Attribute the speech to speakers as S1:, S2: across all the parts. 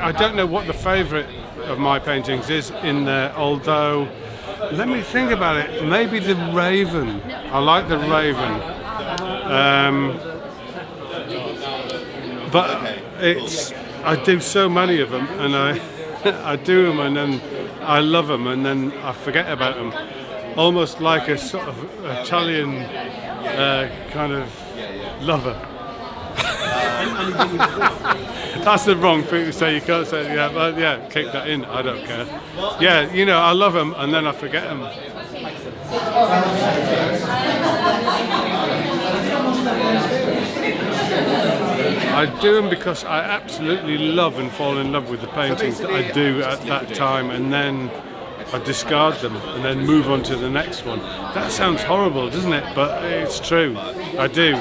S1: I don't know what the favourite of my paintings is in there, although, let me think about it, maybe the Raven. I like the Raven. But I do so many of them, and I do them, and then I love them, and then I forget about them. Almost like a sort of Italian kind of lover. That's the wrong thing to say. You can't say, yeah, but yeah, keep that in. I don't care. Yeah, you know, I love them, and then I forget them. I do them because I absolutely love and fall in love with the paintings that I do at that time, and then I discard them and then move on to the next one. That sounds horrible, doesn't it? But it's true. I do.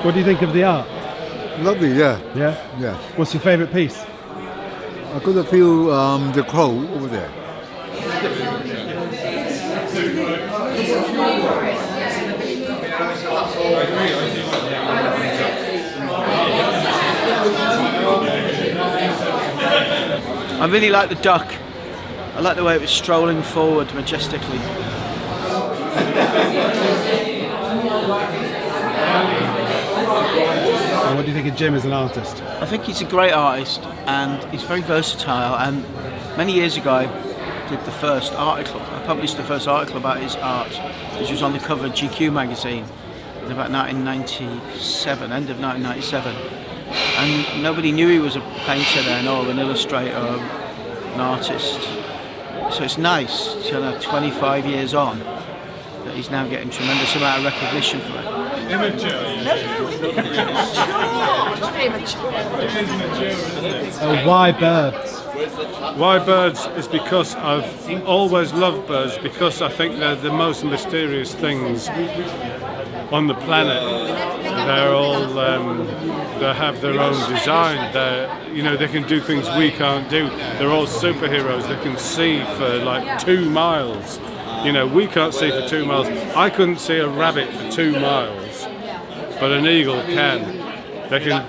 S2: What do you think of the art?
S3: Lovely, yeah.
S2: Yeah?
S3: Yeah.
S2: What's your favourite piece?
S3: I could feel the crow over there.
S4: I really like the duck. I like the way it was strolling forward majestically.
S2: And what do you think of Jim as an artist?
S4: I think he's a great artist and he's very versatile, and many years ago I did the first article. I published the first article about his art, which was on the cover of GQ magazine in about 1997, end of 1997. And nobody knew he was a painter then, or an illustrator, or an artist. So it's nice, 25 years on, that he's now getting tremendous amount of recognition for it.
S2: Why birds?
S1: Why birds is because I've always loved birds, because I think they're the most mysterious things on the planet. They're all, they have their own design. They can do things we can't do. They're all superheroes. They can see for like 2 miles. We can't see for 2 miles. I couldn't see a rabbit for 2 miles, but an eagle can. They can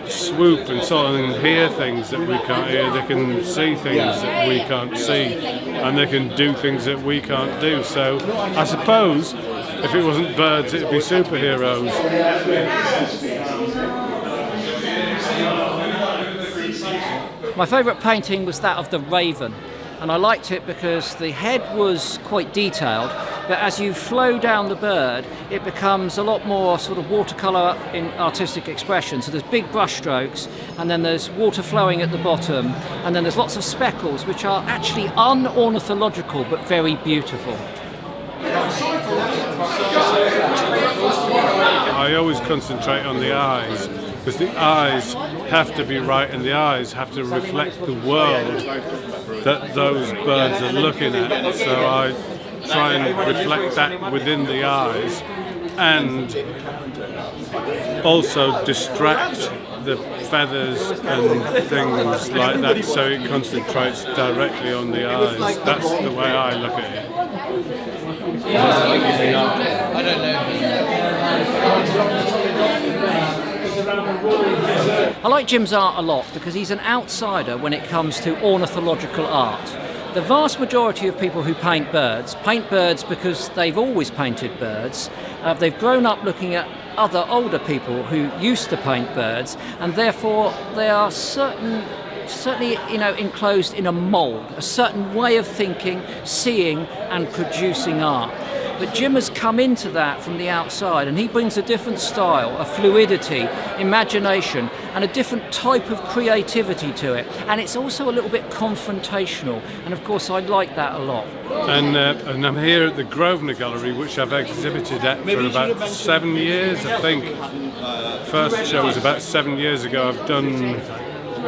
S1: swoop and sort of hear things that we can't hear. They can see things that we can't see, and they can do things that we can't do. So I suppose if it wasn't birds, it'd be superheroes.
S5: My favourite painting was that of the Raven, and I liked it because the head was quite detailed, but as you flow down the bird, it becomes a lot more sort of watercolour in artistic expression. So there's big brush strokes, and then there's water flowing at the bottom, and then there's lots of speckles, which are actually unornithological but very beautiful.
S1: I always concentrate on the eyes, because the eyes have to be right, and the eyes have to reflect the world that those birds are looking at. So I try and reflect that within the eyes, and also distract the feathers and things like that, so it concentrates directly on the eyes. That's the way I look at it.
S4: I don't know.
S5: I like Jim's art a lot because he's an outsider when it comes to ornithological art. The vast majority of people who paint birds because they've always painted birds. They've grown up looking at other older people who used to paint birds, and therefore they are certainly enclosed in a mould, a certain way of thinking, seeing and producing art. But Jim has come into that from the outside, and he brings a different style, a fluidity, imagination, and a different type of creativity to it. And it's also a little bit confrontational, and of course I like that a lot.
S1: And I'm here at the Grosvenor Gallery, which I've exhibited at for about 7 years, I think. First show was about 7 years ago. I've done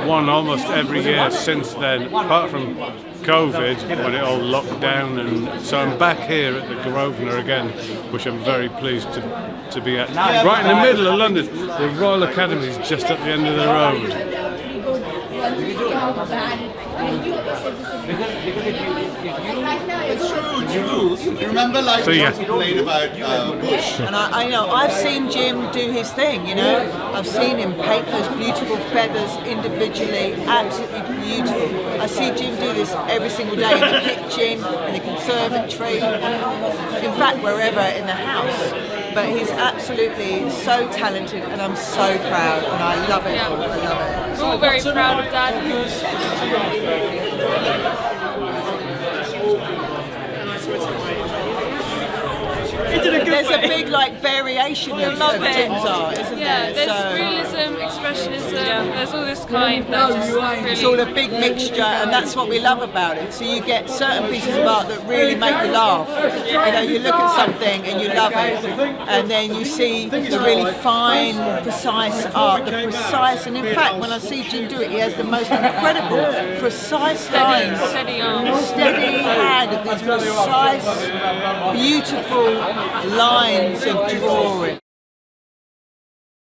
S1: one almost every year since then, apart from COVID, when it all locked down, and so I'm back here at the Grosvenor again, which I'm very pleased to be at. Right in the middle of London. The Royal Academy is just at the end of the road.
S6: Remember, like
S1: So, yeah.
S6: you played about Bush.
S7: And I know I've seen Jim do his thing. You know, I've seen him paint those beautiful feathers individually, absolutely beautiful. I see Jim do this every single day in the kitchen, in the conservatory, in fact wherever in the house. But he's absolutely so talented, and I'm so proud, and I love it.
S8: Yeah.
S7: I love it.
S8: We're all very proud of Dad.
S7: There's a big like variation of
S8: love it.
S7: Jim's art, isn't
S8: Yeah,
S7: there?
S8: there's realism, expressionism, there's all this kind that just
S7: It's all
S8: really...
S7: a big mixture, and that's what we love about it. So you get certain pieces of art that really make you laugh. You know, you look at something and you love it, and then you see the really fine, precise art, the precise. And in fact, when I see Jim do it, he has the most incredible, precise lines,
S8: steady arm.
S7: steady hand of these precise, beautiful lines of drawing.